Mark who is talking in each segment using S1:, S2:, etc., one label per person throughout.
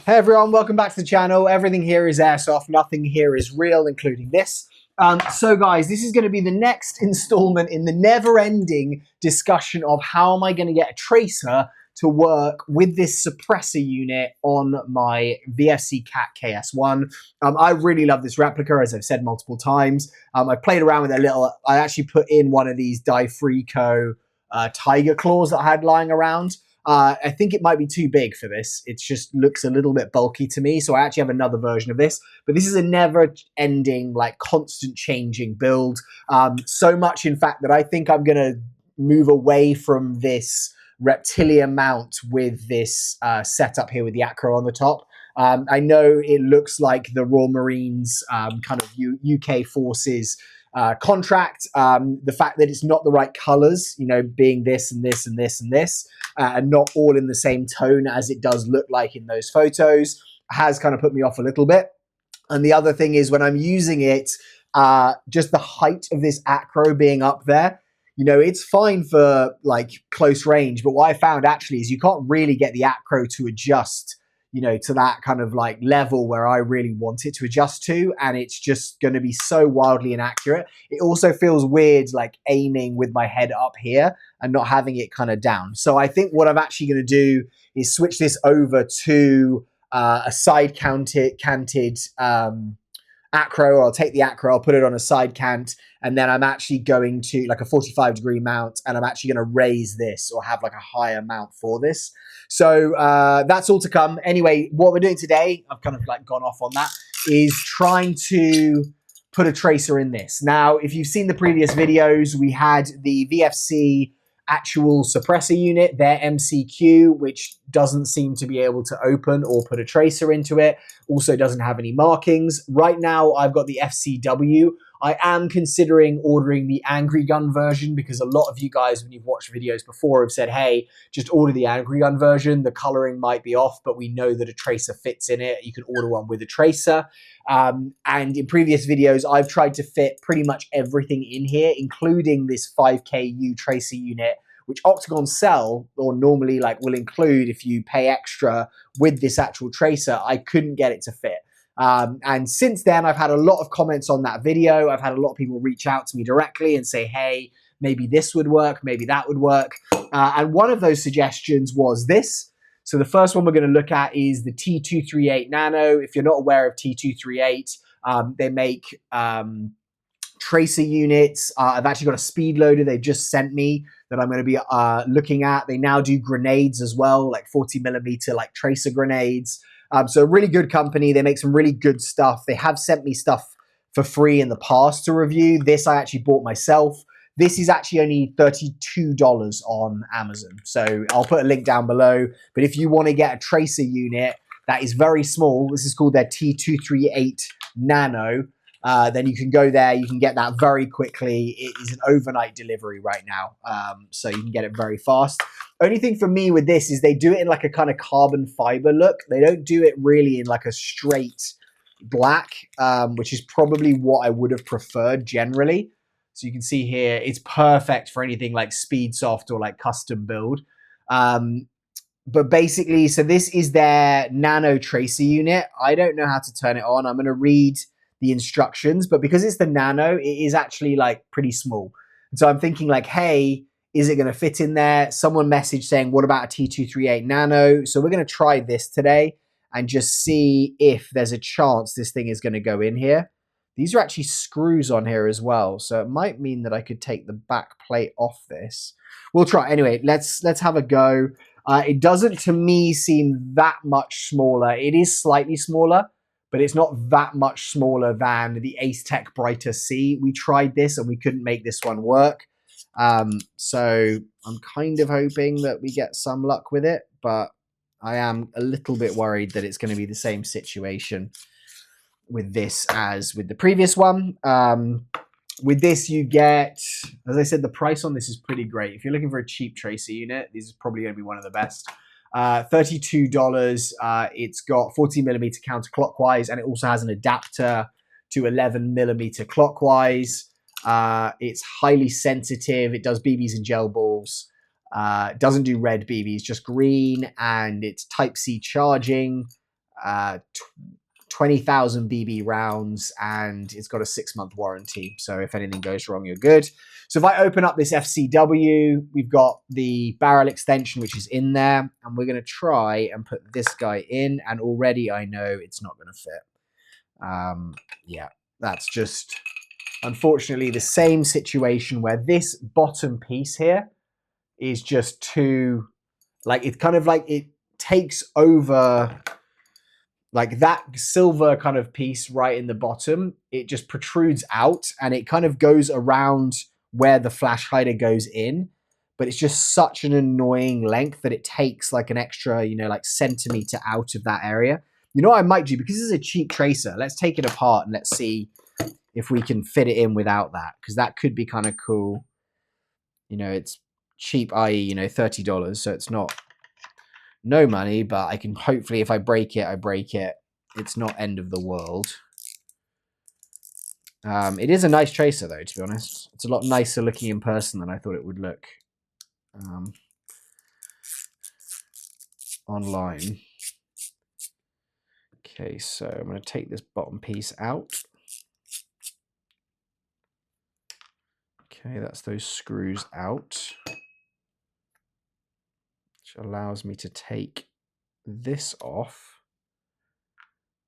S1: Hey everyone, welcome back to the channel. Everything here is airsoft, nothing here is real, including this. So guys, this is going to be the next installment in the never-ending discussion of how am I going to get a tracer to work with this suppressor unit on my VFC KAC KS1. I really love this replica, as I've said multiple times. I played around with it a little. I actually put in one of these Difrico tiger claws that I had lying around. I think it might be too big for this. It just looks a little bit bulky to me. So I actually have another version of this. But this is a never-ending, like, constant changing build. So much, in fact, that I think I'm going to move away from this reptilian mount with this setup here with the acro on the top. I know it looks like the Royal Marines kind of UK forces contract. The fact that it's not the right colors, you know, being this and this and this and this, and not all in the same tone as it does look like in those photos, has kind of put me off a little bit. And the other thing is when I'm using it, just the height of this acro being up there, you know, it's fine for like close range, but what I found actually is you can't really get the acro to adjust, you know, to that kind of like level where I really want it to adjust to, and it's just going to be so wildly inaccurate. It also feels weird like aiming with my head up here and not having it kind of down. So I think what I'm actually going to do is switch this over to a side canted acro. I'll take the acro, I'll put it on a side cant, and then I'm actually going to like a 45-degree mount, and I'm actually going to raise this or have like a higher mount for this. So that's all to come. Anyway, what we're doing today, I've kind of like gone off on that, is trying to put a tracer in this. Now, if you've seen the previous videos, we had the VFC actual suppressor unit, their MCQ, which doesn't seem to be able to open or put a tracer into it. Also doesn't have any markings. Right now, I've got the FCW. I am considering ordering the Angry Gun version because a lot of you guys, when you've watched videos before, have said, hey, just order the Angry Gun version. The coloring might be off, but we know that a tracer fits in it. You can order one with a tracer. And in previous videos, I've tried to fit pretty much everything in here, including this 5KU tracer unit, which Octagon sell or normally like will include if you pay extra with this actual tracer. I couldn't get it to fit. And since then, I've had a lot of comments on that video. I've had a lot of people reach out to me directly and say, hey, maybe this would work, maybe that would work. And one of those suggestions was this. So the first one we're going to look at is the T238 Nano. If you're not aware of T238, they make tracer units. I've actually got a speed loader they just sent me that I'm going to be looking at. They now do grenades as well, like 40mm like tracer grenades. So a really good company. They make some really good stuff. They have sent me stuff for free in the past to review. This I actually bought myself. This is actually only $32 on Amazon. So I'll put a link down below. But if you want to get a tracer unit that is very small, this is called their T238 Nano, then you can go there. You can get that very quickly. It is an overnight delivery right now. So you can get it very fast. Only thing for me with this is they do it in like a kind of carbon fiber look. They don't do it really in like a straight black, which is probably what I would have preferred generally. So you can see here, it's perfect for anything like speed soft or like custom build. But basically, so this is their nano tracer unit. I don't know how to turn it on. I'm going to read the instructions, but because it's the nano, it is actually like pretty small. And so I'm thinking like, hey, is it going to fit in there? Someone messaged saying, what about a T238 Nano? So we're going to try this today and just see if there's a chance this thing is going to go in here. These are actually screws on here as well. So it might mean that I could take the back plate off this. We'll try. Anyway, let's have a go. It doesn't, to me, seem that much smaller. It is slightly smaller, but it's not that much smaller than the AceTech Brighter-C. We tried this and we couldn't make this one work. So I'm kind of hoping that we get some luck with it, but I am a little bit worried that it's going to be the same situation with this as with the previous one. With this, you get, as I said, the price on this is pretty great. If you're looking for a cheap tracer unit, this is probably going to be one of the best. $32. It's got 14mm counterclockwise, and it also has an adapter to 11mm clockwise. It's highly sensitive. It does BBs and gel balls. It doesn't do red BBs, just green, and it's Type-C charging. 20,000 BB rounds, and it's got a 6-month warranty. So if anything goes wrong, you're good. So if I open up this FCW, we've got the barrel extension, which is in there, and we're going to try and put this guy in, and already I know it's not going to fit. Yeah, that's just, unfortunately, the same situation where this bottom piece here is just too, like, it's kind of like it takes over, like that silver kind of piece right in the bottom, it just protrudes out and it kind of goes around where the flash hider goes in, but it's just such an annoying length that it takes like an extra, you know, like centimeter out of that area. You know what I might do, because this is a cheap tracer, let's take it apart and let's see if we can fit it in without that, because that could be kind of cool. You know, it's cheap, i.e., you know, $30, so it's not no money, but I can hopefully, if I break it, I break it. It's not end of the world. It is a nice tracer, though, to be honest. It's a lot nicer looking in person than I thought it would look online. Okay, so I'm going to take this bottom piece out. Okay, that's those screws out, which allows me to take this off.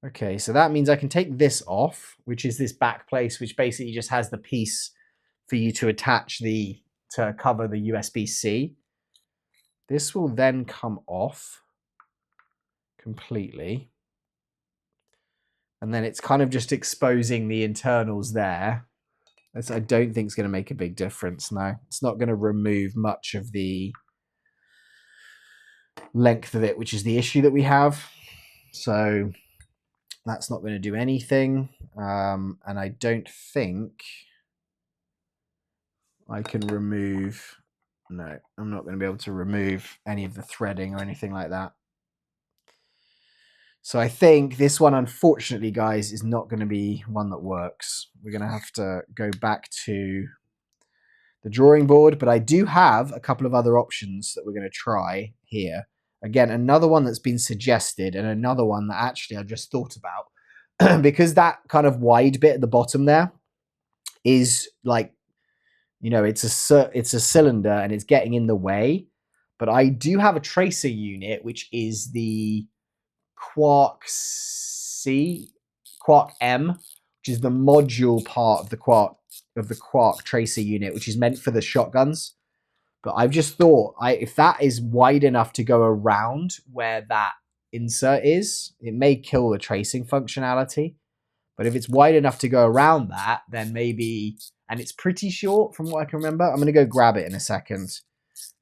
S1: Okay, so that means I can take this off, which is this back place, which basically just has the piece for you to attach to cover the USB-C. This will then come off completely. And then it's kind of just exposing the internals there. I don't think it's going to make a big difference. No, it's not going to remove much of the length of it, which is the issue that we have. So that's not going to do anything. And I don't think I can remove... No, I'm not going to be able to remove any of the threading or anything like that. So I think this one, unfortunately, guys, is not going to be one that works. We're going to have to go back to the drawing board, but I do have a couple of other options that we're going to try here. Again, another one that's been suggested and another one that actually I just thought about because that kind of wide bit at the bottom there is like, you know, it's a cylinder and it's getting in the way. But I do have a tracer unit, which is the QUARK-M, which is the module part of the Quark tracer unit, which is meant for the shotguns. But I've just thought, if that is wide enough to go around where that insert is, it may kill the tracing functionality. But if it's wide enough to go around that, then maybe, and it's pretty short from what I can remember. I'm going to go grab it in a second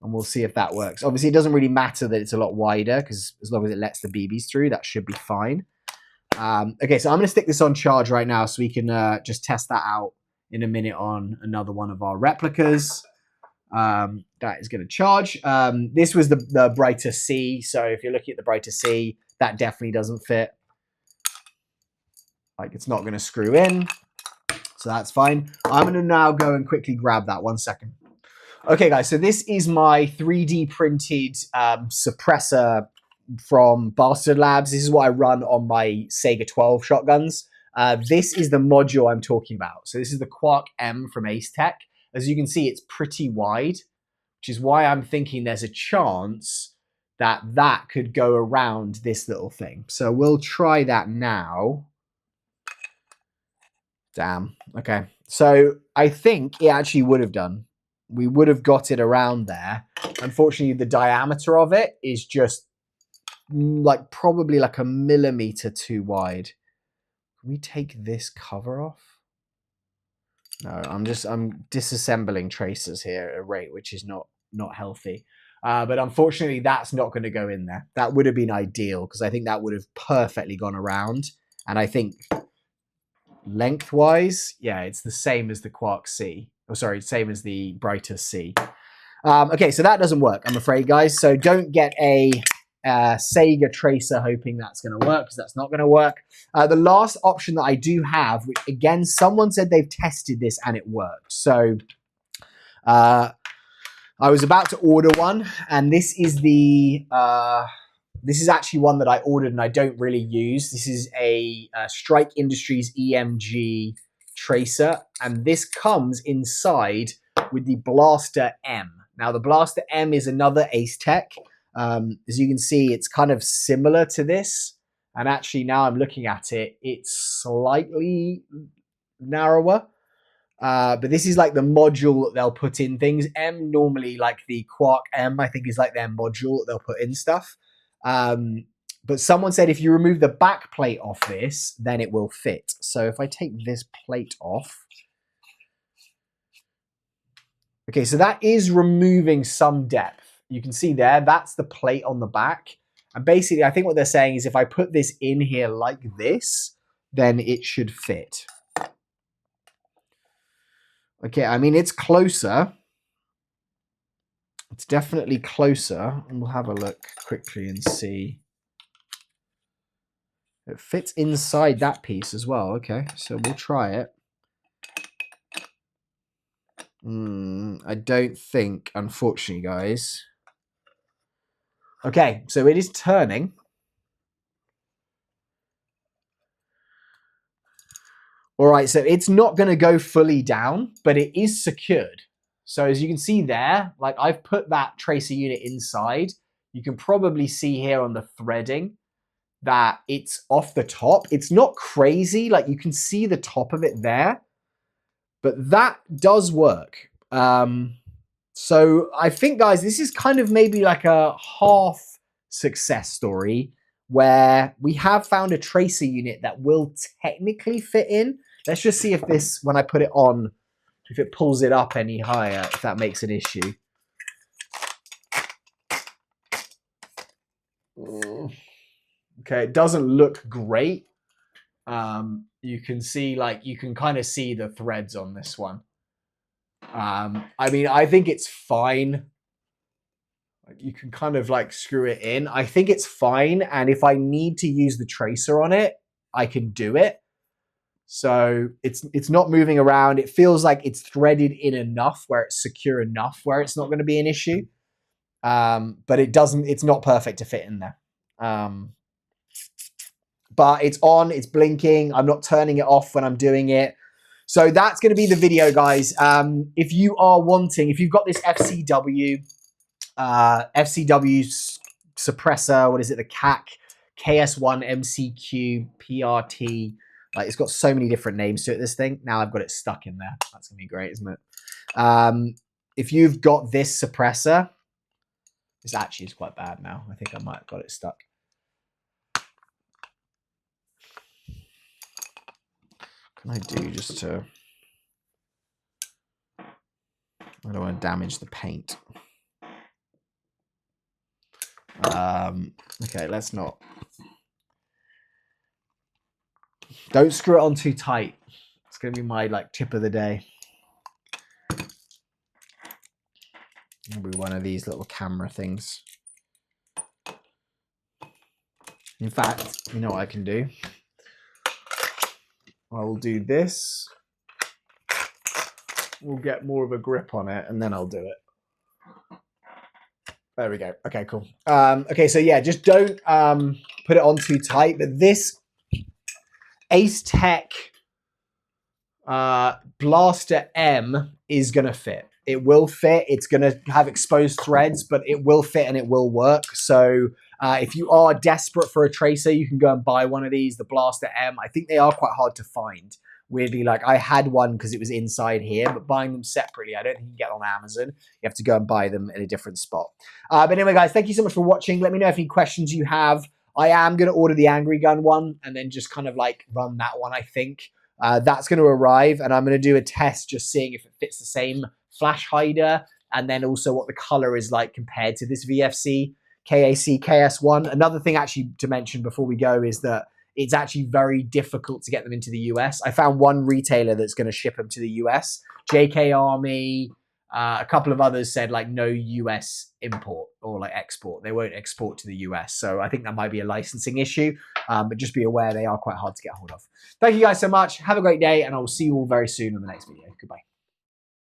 S1: and we'll see if that works. Obviously, it doesn't really matter that it's a lot wider because as long as it lets the BBs through, that should be fine. Okay, so I'm going to stick this on charge right now so we can just test that out in a minute on another one of our replicas. That is going to charge. This was the brighter C. So if you're looking at the brighter C, that definitely doesn't fit. Like, it's not going to screw in. So that's fine. I'm going to now go and quickly grab that. 1 second. Okay, guys, so this is my 3D printed suppressor from Bastard Labs. This is what I run on my Saiga 12 shotguns. This is the module I'm talking about. So this is the QUARK-M from AceTech. As you can see, it's pretty wide, which is why I'm thinking there's a chance that that could go around this little thing. So we'll try that now. Damn. Okay. So I think it actually would have done. We would have got it around there. Unfortunately, the diameter of it is just like probably like a millimeter too wide. Can we take this cover off? No, I'm disassembling tracers here at a rate which is not healthy. But unfortunately, that's not going to go in there. That would have been ideal because I think that would have perfectly gone around. And I think lengthwise, yeah, it's the same as the Quark C. Oh, sorry, same as the brighter C. Okay, so that doesn't work, I'm afraid, guys. So don't get a Saiga tracer hoping that's going to work, because that's not going to work. The last option that I do have, which again, someone said they've tested this and it worked. So I was about to order one, and this is the This is actually one that I ordered and I don't really use. This is a Strike Industries EMG tracer, and this comes inside with the Blaster-M. Now, the Blaster-M is another AceTech. As you can see, it's kind of similar to this. And actually, now I'm looking at it, it's slightly narrower. But this is like the module that they'll put in things. M normally, like the QUARK-M, I think is like their module that they'll put in stuff. But someone said if you remove the back plate off this, then it will fit. So if I take this plate off. Okay, so that is removing some depth. You can see there, that's the plate on the back. And basically, I think what they're saying is if I put this in here like this, then it should fit. Okay, I mean, it's closer. It's definitely closer. And we'll have a look quickly and see. It fits inside that piece as well. Okay, so we'll try it. I don't think, unfortunately, guys. Okay, so it is turning. All right, so it's not going to go fully down, but it is secured. So as you can see there, like I've put that tracer unit inside. You can probably see here on the threading that it's off the top. It's not crazy, like you can see the top of it there. But that does work. So I think, guys, this is kind of maybe like a half success story where we have found a tracer unit that will technically fit in. Let's just see if this, when I put it on, if it pulls it up any higher, if that makes an issue. Okay, it doesn't look great. You can see, like, you can kind of see the threads on this one. I mean, I think it's fine. You can kind of like screw it in. I think it's fine. And if I need to use the tracer on it, I can do it. So it's not moving around. It feels like it's threaded in enough where it's secure enough where it's not going to be an issue. But it's not perfect to fit in there. But it's on, it's blinking. I'm not turning it off when I'm doing it. So that's going to be the video, guys. If you are wanting, if you've got this FCW suppressor, what is it? The KAC KS1 MCQ PRT. Like, it's got so many different names to it, this thing. Now I've got it stuck in there. That's going to be great, isn't it? If you've got this suppressor, this actually is quite bad now. I think I might have got it stuck. Can I do just to... I don't want to damage the paint. Okay, let's not. Don't screw it on too tight. It's going to be my like tip of the day. It'll be one of these little camera things. In fact, you know what I can do? I'll do this. We'll get more of a grip on it and then I'll do it. There we go. Okay, cool. Okay, so yeah, just don't put it on too tight. But this AceTech Blaster-M is going to fit. It will fit. It's going to have exposed threads, but it will fit and it will work. So if you are desperate for a tracer, you can go and buy one of these, the Blaster-M. I think they are quite hard to find. Weirdly, like I had one because it was inside here, but buying them separately, I don't think you can get on Amazon. You have to go and buy them in a different spot. But anyway, guys, thank you so much for watching. Let me know if any questions you have. I am going to order the Angry Gun one and then just kind of like run that one, I think. That's going to arrive and I'm going to do a test just seeing if it fits the same flash hider and then also what the color is like compared to this VFC KAC KS1. Another thing actually to mention before we go is that it's actually very difficult to get them into the US. I found one retailer that's going to ship them to the US. JK Army, a couple of others said like no US import or like export. They won't export to the US. So I think that might be a licensing issue, but just be aware they are quite hard to get hold of. Thank you guys so much. Have a great day and I will see you all very soon in the next video. Goodbye.